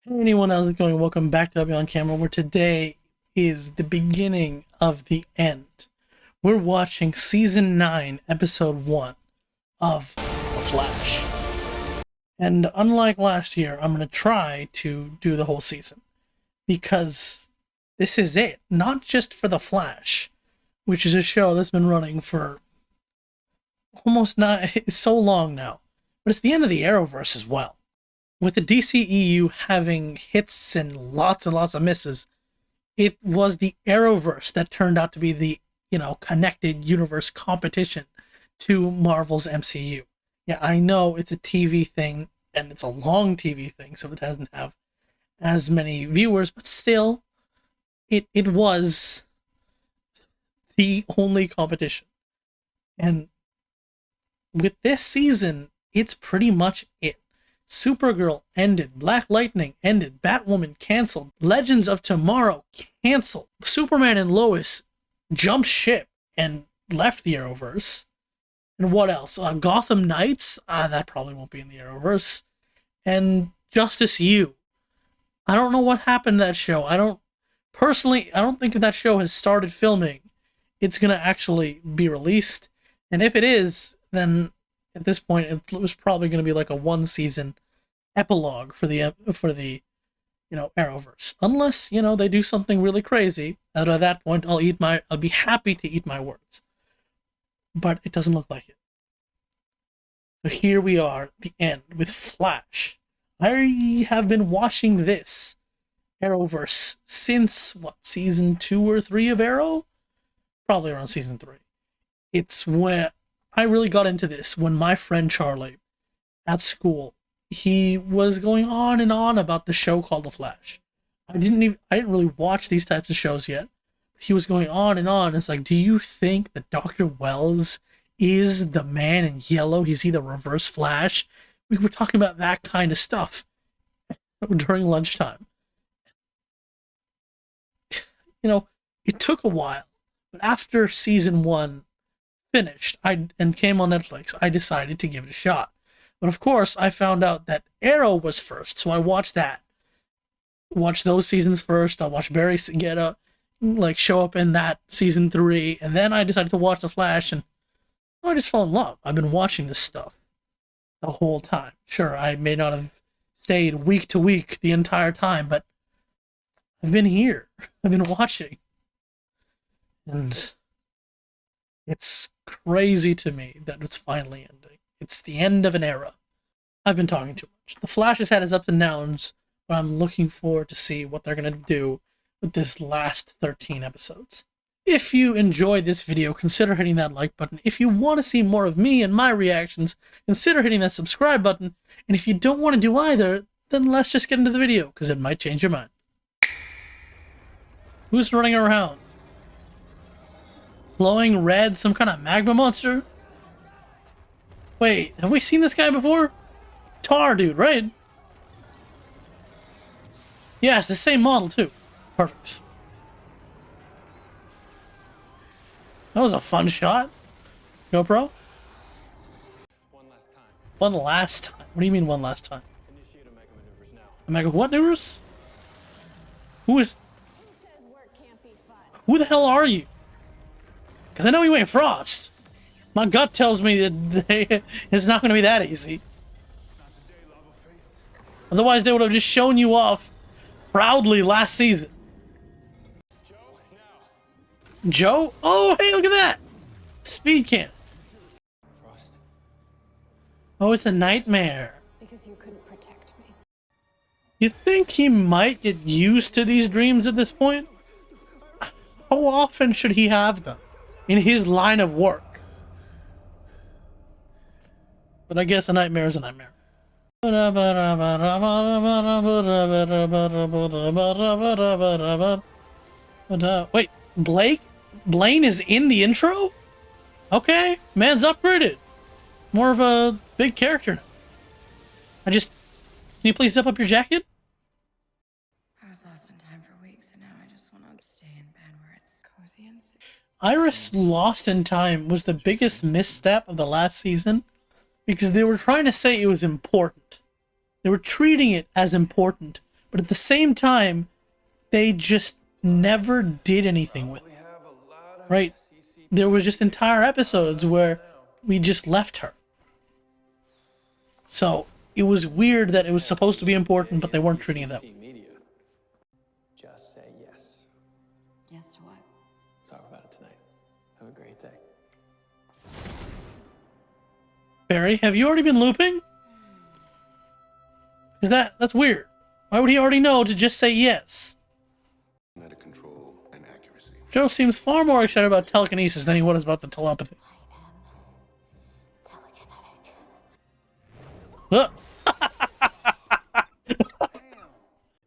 Hey anyone, how's it going? Welcome back to Beyond Camera, where today is the beginning of the end. We're watching Season 9, Episode 1 of The Flash. And unlike last year, I'm going to try to do the whole season. Because this is it. Not just for The Flash, which is a show that's been running for almost so long now. But it's the end of the Arrowverse as well. With the DCEU having hits and lots of misses, it was the Arrowverse that turned out to be the, connected universe competition to Marvel's MCU. Yeah, I know it's a TV thing, and it's a long TV thing, so it doesn't have as many viewers, but still, it was the only competition. And with this season, it's pretty much it. Supergirl ended, Black Lightning ended, Batwoman canceled, Legends of Tomorrow canceled, Superman and Lois jumped ship and left the Arrowverse. And what else? Gotham Knights? That probably won't be in the Arrowverse. And Justice U. I don't know what happened to that show. I don't think if that show has started filming, it's going to actually be released. And if it is, then at this point, it was probably going to be like a one-season epilogue for the Arrowverse, unless they do something really crazy. And at that point, I'll be happy to eat my words. But it doesn't look like it. So here we are, the end with Flash. I have been watching this Arrowverse since season 2 or 3 of Arrow, probably around season 3. It's when I really got into this when my friend Charlie at school, he was going on and on about the show called The Flash. I didn't really watch these types of shows yet. He was going on and on. It's like, do you think that Dr. Wells is the man in yellow? Is he the Reverse Flash? We were talking about that kind of stuff during lunchtime. It took a while, but after season 1 finished and came on Netflix, I decided to give it a shot. But of course, I found out that Arrow was first, so I watched that. Watched those seasons first. I watched Barry Segura show up in that season 3, and then I decided to watch The Flash, and I just fell in love. I've been watching this stuff the whole time. Sure, I may not have stayed week to week the entire time, but I've been here. I've been watching. And it's crazy to me that it's finally ending. It's the end of an era. I've been talking too much. The Flash has had his ups and downs, but I'm looking forward to see what they're going to do with this last 13 episodes. If you enjoyed this video, consider hitting that like button. If you want to see more of me and my reactions, consider hitting that subscribe button. And if you don't want to do either, then let's just get into the video, because it might change your mind. Who's running around? Glowing red, some kind of magma monster? Wait, have we seen this guy before? Tar dude, right? Yeah, it's the same model too. Perfect. That was a fun shot. GoPro? One last time. One last time? What do you mean one last time? Initiate Omega maneuvers now. Omega what maneuvers? Who the hell are you? Because I know you ain't Frost. My gut tells me that it's not going to be that easy. Otherwise, they would have just shown you off proudly last season. Joe, now. Joe? Oh, hey, look at that! Speed cannon. Frost. Oh, it's a nightmare. Because you couldn't protect me. You think he might get used to these dreams at this point? How often should he have them in his line of work? But I guess a nightmare is a nightmare. Wait, Blaine is in the intro? Okay, man's upgraded. More of a big character now. Can you please zip up your jacket? I was lost in time for weeks, and now I just want to stay in bed where it's cozy and safe. Iris Lost in Time was the biggest misstep of the last season because they were trying to say it was important. They were treating it as important but at the same time, they just never did anything with it. Right? There was just entire episodes where we just left her. So it was weird that it was supposed to be important, but they weren't treating it that way. Media. Just say yes. Yes to what? Talk about it tonight. Have a great day. Barry, have you already been looping? Because that's weird. Why would he already know to just say yes? Meta control and accuracy. Joe seems far more excited about telekinesis than he was about the telepathy. I am telekinetic. Look.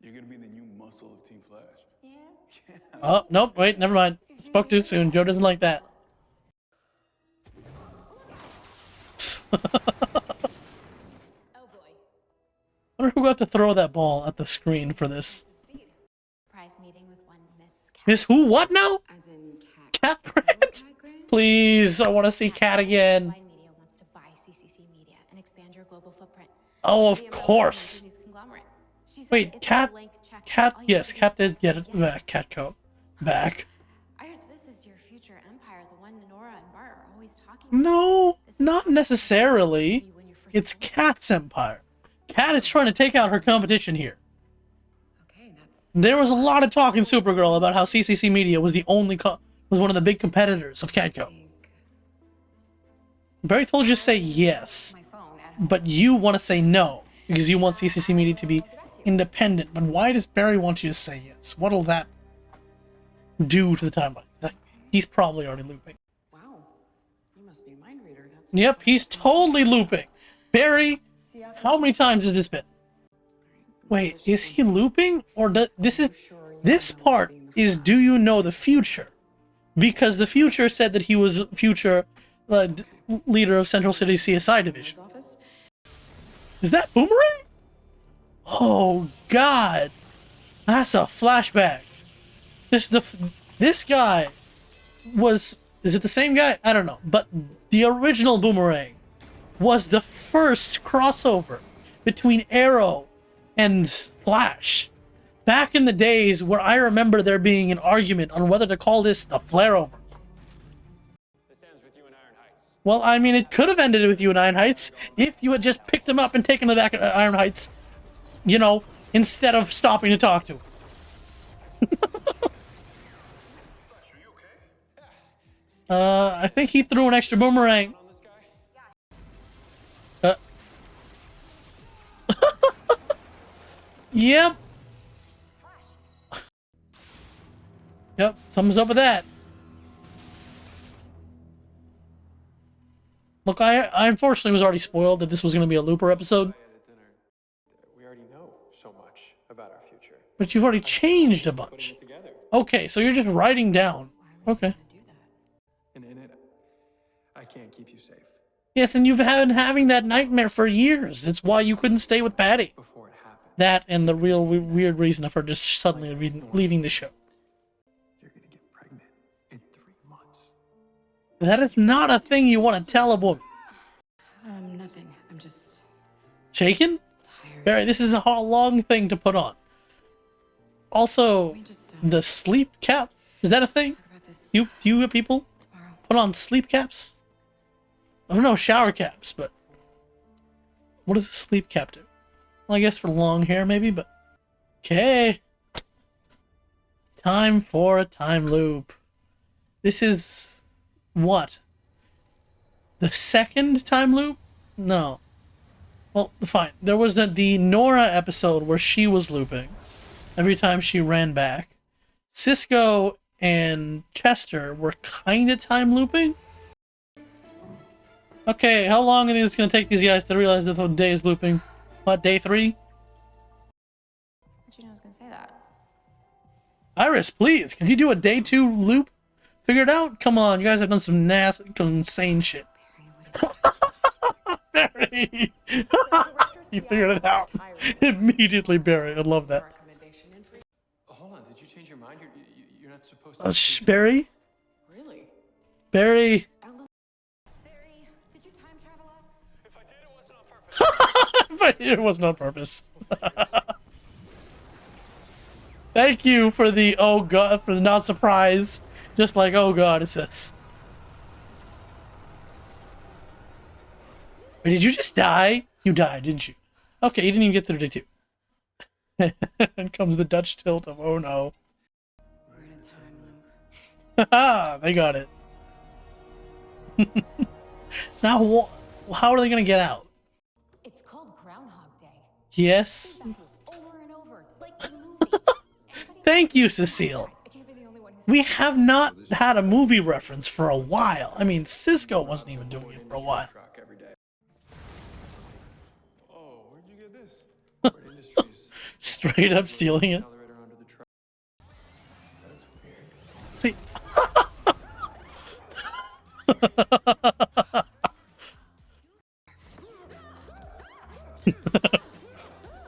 You're gonna be the new muscle of Team Flash. Yeah. Oh, nope, wait, never mind. Spoke too soon. Joe doesn't like that. Oh boy. I wonder who got to throw that ball at the screen for this. Speed. Prize meeting with one Miss Cat. Miss who? What now? As in Cat. Cat Grant? Please, I want to see Cat again. Wine Media wants to buy CCC Media and expand your global footprint. Oh, The of American course. News conglomerate. She said Wait, it's a Cat, blank check. Cat, All you yes, have to Cat do is did get it say back. yes. Catco, back. Iris, this is your future empire, the one Nora and Bart are always talking about. No, This is not how necessarily. it was when you first It's told me. Cat's empire. Cat is trying to take out her competition here. Okay, that's There was a lot of talk in Supergirl about how CCC Media was the only was one of the big competitors of Catco. big. Barry told you to say yes, My phone at home. but you want to say no because you want CCC Media to be independent. But why does Barry want you to say yes? What'll that do to the timeline? Like, he's probably already looping. Wow, you must be a mind reader. That's Yep, he's totally looping. Barry, how many times has this been? Wait, is he looping? Or this part is, do you know the future? Because the future said that he was future leader of Central City CSI division. office. Is that Boomerang? Oh God, that's a flashback. This guy was, is it the same guy? I don't know, but the original Boomerang was the first crossover between Arrow and Flash. Back in the days where I remember there being an argument on whether to call this the Flareover. This ends with you in Iron Heights. Well, I mean, it could have ended with you in Iron Heights if you had just picked him up and taken him back at Iron Heights, you know, instead of stopping to talk to him. I think he threw an extra boomerang. On this guy? Yep. Yep, something's up with that. Look, I unfortunately was already spoiled that this was going to be a Looper episode. At dinner, we already know so much about our future. But you've already changed a bunch. Putting it together. Okay, so you're just writing down. Okay. Do that. And in it, I can't keep you safe. Yes, and you've been having that nightmare for years. It's why you couldn't stay with Patty. Before it happened, That and the real weird reason of her just suddenly leaving the show. you're gonna get pregnant in 3 months. That is not a thing you want to tell a woman. Nothing. I'm just Shaken? tired. Barry, this is a long thing to put on. Also, We just the sleep cap, is that a thing? talk about this Do you people tomorrow. put on sleep caps? I don't know, shower caps, but what does a sleep cap do? Well, I guess for long hair maybe, but okay. Time for a time loop. This is what? The second time loop? No. Well, fine. There was the Nora episode where she was looping every time she ran back. Cisco and Chester were kind of time looping. Okay, how long are these going to take these guys to realize that the day is looping? What, day 3? How'd you know I was gonna say that? Iris, please, can you do a day 2 loop? Figure it out? Come on, you guys have done some nasty, insane shit. Barry! You figured it out. Immediately, Barry. I love that. Recommendation in for Hold on, did you change your mind? You're not supposed to. Barry? really. Barry? Barry, did you time travel us? If I did, it wasn't on purpose. But it wasn't on purpose. Thank you for the oh god, for the not surprise. Just like, oh god, it's this. Wait, did you just die? You died, didn't you? Okay, you didn't even get through day 2. And comes the Dutch tilt of oh no. We're in a time loop. Haha, they got it. Now, how are they gonna get out? It's called Groundhog Day. Yes. Over and over, like the movie. Thank you, Cecile. I can't be the only one who's We have not had a movie reference for a while. I mean, Cisco wasn't even doing it for a while. Truck every day. Oh, where'd you get this? Ford Industries. Straight up stealing it. Accelerator under the truck. See.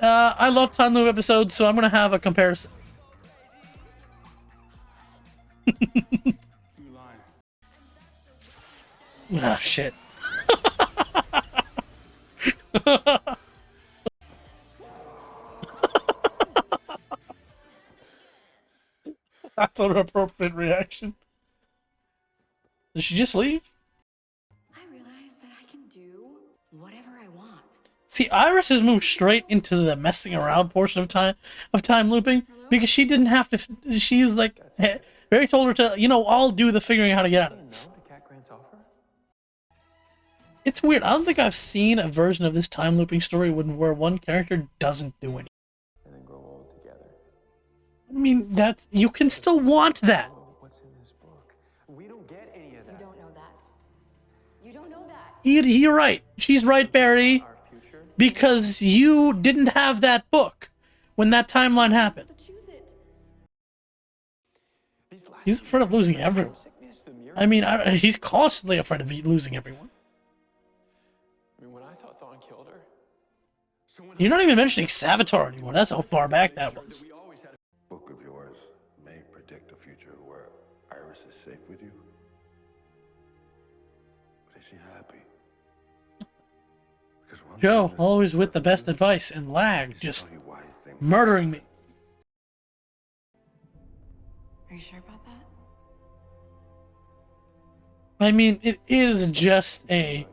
I love time loop episodes, so I'm gonna have a comparison. Ah, shit. That's an appropriate reaction. Did she just leave? I realize that I can do whatever I want. See, Iris has moved straight into the messing around portion of time looping because she didn't have to. She was like, Barry told her to, I'll do the figuring out how to get out of this. The cat grants offer? It's weird. I don't think I've seen a version of this time looping story where one character doesn't do anything. And then grow old together. I mean, you can still want that. Oh, what's in this book? We don't get any of You that. don't know that. You don't know that. You're right. She's right, Barry. Our future? Because you didn't have that book when that timeline happened. To choose it. These last He's afraid of losing everyone. sickness, the mirror. I mean, he's constantly afraid of losing everyone. I mean, when I thought Thawne killed her, So when You're not even mentioning Savitar anymore. That's how far back that was. we always had a Book of yours may predict a future where Iris is safe with you. But is she happy? Because one Joe, thing is- always with the best advice, and Lag is just tell you why things- murdering me. Are you sure about that? I mean, it is just a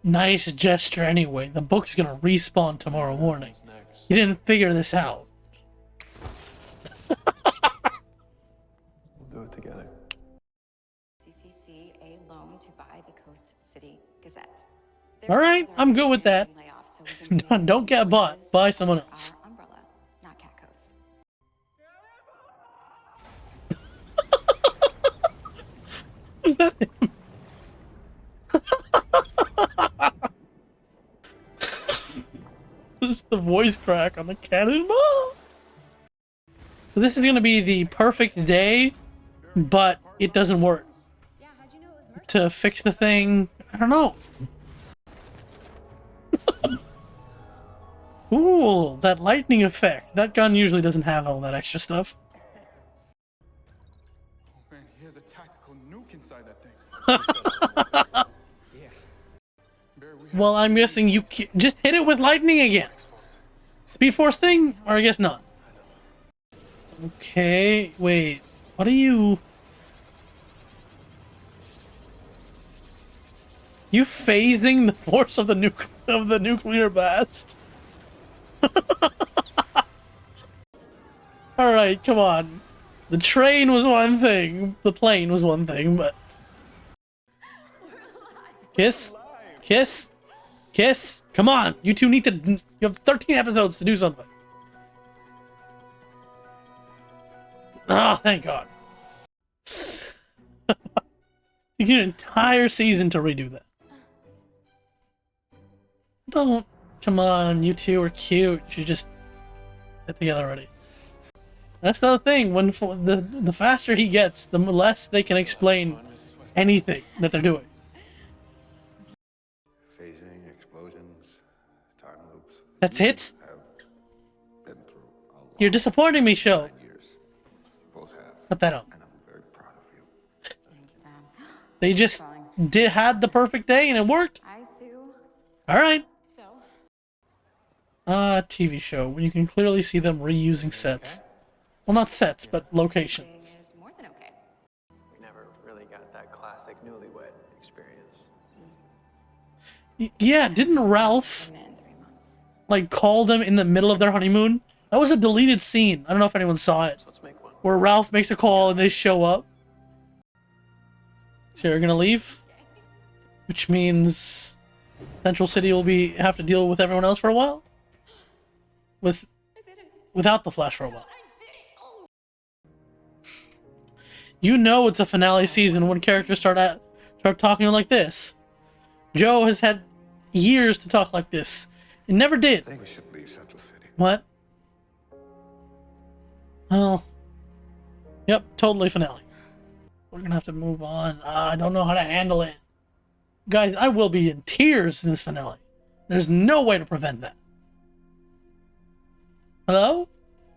nice gesture anyway. The book's gonna respawn tomorrow morning. next. You didn't figure this out. We'll do it together. CCC a loan to buy the Coast City Gazette. All right, I'm good with that. Don't get bought. Buy someone else. Our umbrella, not Catco's. Is that him? Just the voice crack on the cannonball. So this is gonna be the perfect day, but it doesn't work. Yeah, how'd you know it was Mercy? To fix the thing, I don't know. Ooh, that lightning effect. That gun usually doesn't have all that extra stuff. Man, he has a tactical nuke inside that thing. Yeah. Barry, we have Well, I'm guessing you just hit it with lightning again. Speed Force thing? Or I guess not. Okay, wait. What are you... You phasing the force of the nuclear blast? Alright, come on. The train was one thing. The plane was one thing, but... Kiss? Kiss? Kiss? Come on! You two need to... You have 13 episodes to do something. Oh, thank God. You get an entire season to redo that. Don't. Come on, you two are cute. You just get together already. That's the other thing. When the faster he gets, the less they can explain anything that they're doing. Phasing, explosions, time loops. That's it? Have been through a lot. You're disappointing me, show. 9 years. You both have. Cut that out. And I'm very proud of you. Thanks, Dad. They just had the perfect day and it worked. Hi, Sue. All right. So, TV show where you can clearly see them reusing sets. Well, not sets, but locations. Is more than okay. We never really got that classic newlywed experience. Yeah, didn't Ralph Been in 3 months. like call them in the middle of their honeymoon? That was a deleted scene. I don't know if anyone saw it. So let's make one. Where Ralph makes a call and they show up. So you're gonna leave? Which means Central City will have to deal with everyone else for a while? Without the Flash for a while. You know it's a finale season when characters start talking like this. Joe has had years to talk like this. It never I did. think we should leave Central City. What? Well, yep, totally finale. We're gonna have to move on. I don't know how to handle it. Guys, I will be in tears in this finale. There's no way to prevent that. Hello?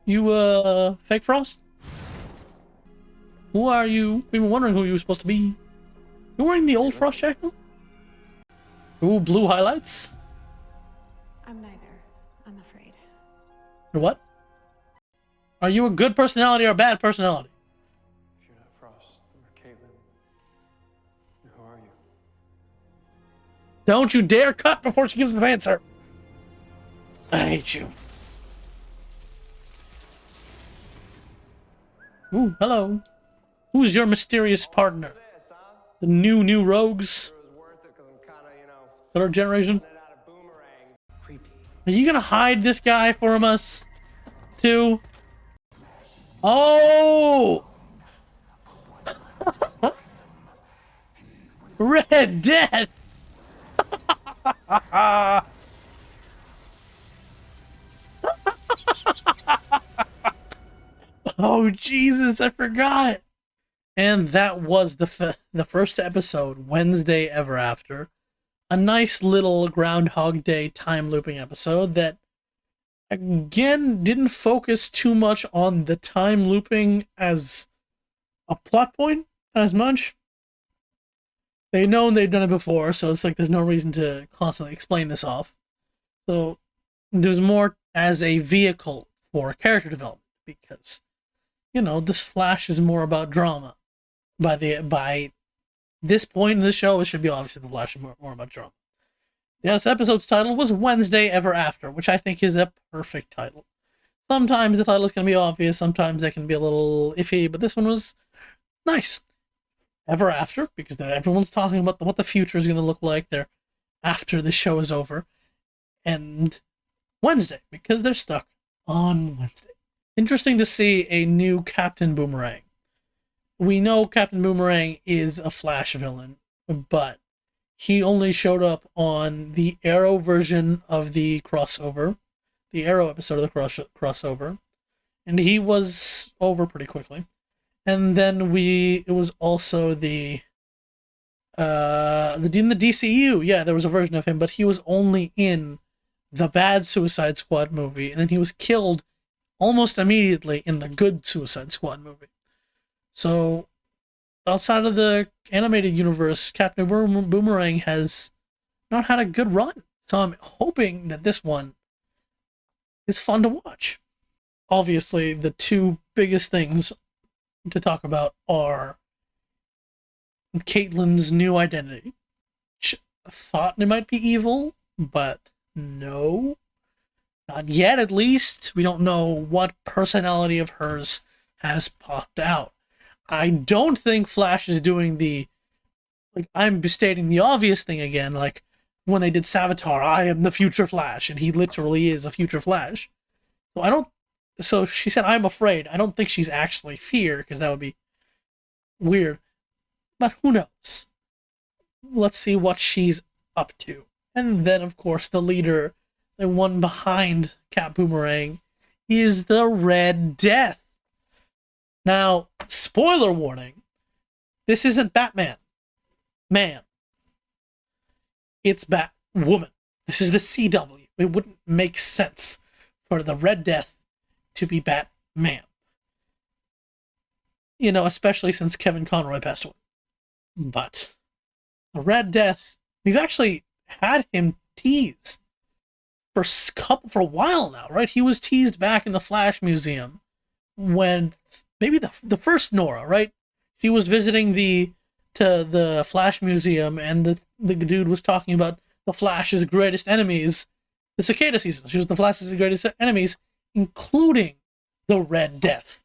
You, Fake Frost? Who are you? We've been wondering who you were supposed to be. You're wearing the old Frost jacket? Ooh, blue highlights? I'm neither, I'm afraid. Or what? Are you a good personality or a bad personality? If you're not Frost or Caitlin, then who are you? Don't you dare cut before she gives the answer. I hate you. Ooh, hello. Who's your mysterious partner? The new rogues? Third generation? Are you gonna hide this guy from us? Too? Oh! Red Death! Oh, Jesus, I forgot. And that was the first episode, Wednesday Ever After. A nice little Groundhog Day time looping episode that, again, didn't focus too much on the time looping as a plot point as much. They've known they've done it before, so it's like there's no reason to constantly explain this off. So there's more as a vehicle for character development, because, you know, this Flash is more about drama. By this point in the show, it should be obviously the Flash is more about drama. This episode's title was Wednesday Ever After, which I think is a perfect title. Sometimes the title is going to be obvious, sometimes they can be a little iffy, but this one was nice. Ever After, because then everyone's talking about what the future is going to look like there after the show is over. And Wednesday, because they're stuck on Wednesday. Interesting to see a new Captain Boomerang. We know Captain Boomerang is a Flash villain, but he only showed up on the Arrow version of the crossover, the Arrow episode of the crossover, and he was over pretty quickly. And then it was also in the DCU, yeah, there was a version of him, but he was only in the bad Suicide Squad movie, and then he was killed almost immediately in the good Suicide Squad movie. So, outside of the animated universe, Captain Boomerang has not had a good run. So I'm hoping that this one is fun to watch. Obviously, the two biggest things to talk about are Caitlin's new identity. Which I thought it might be evil, but no. Not yet, at least. We don't know what personality of hers has popped out. I don't think Flash is doing I'm stating the obvious thing again, like when they did Savitar, I am the future Flash, and he literally is a future Flash. So she said, I'm afraid. I don't think she's actually fear, because that would be weird. But who knows? Let's see what she's up to. And then, of course, the leader, the one behind Cap Boomerang, is the Red Death. Now, spoiler warning, this isn't Batman. Man. It's Batwoman. This is the CW. It wouldn't make sense for the Red Death to be Batman. You know, especially since Kevin Conroy passed away. But the Red Death, we've actually had him teased for a while now, right? He was teased back in the Flash Museum when maybe the first Nora, right? She was visiting the Flash Museum, and the dude was talking about the Flash's greatest enemies, the Cicada season. She was the Flash's greatest enemies, including the Red Death.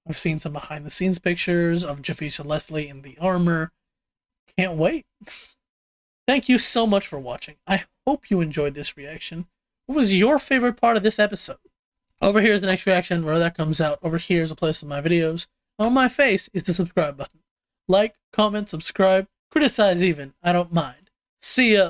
I've seen some behind the scenes pictures of Jafisha Leslie in the armor. Can't wait. Thank you so much for watching. I hope you enjoyed this reaction. What was your favorite part of this episode? Over here is the next reaction, where that comes out. Over here is a place of my videos. On my face is the subscribe button. Like, comment, subscribe, criticize even. I don't mind. See ya.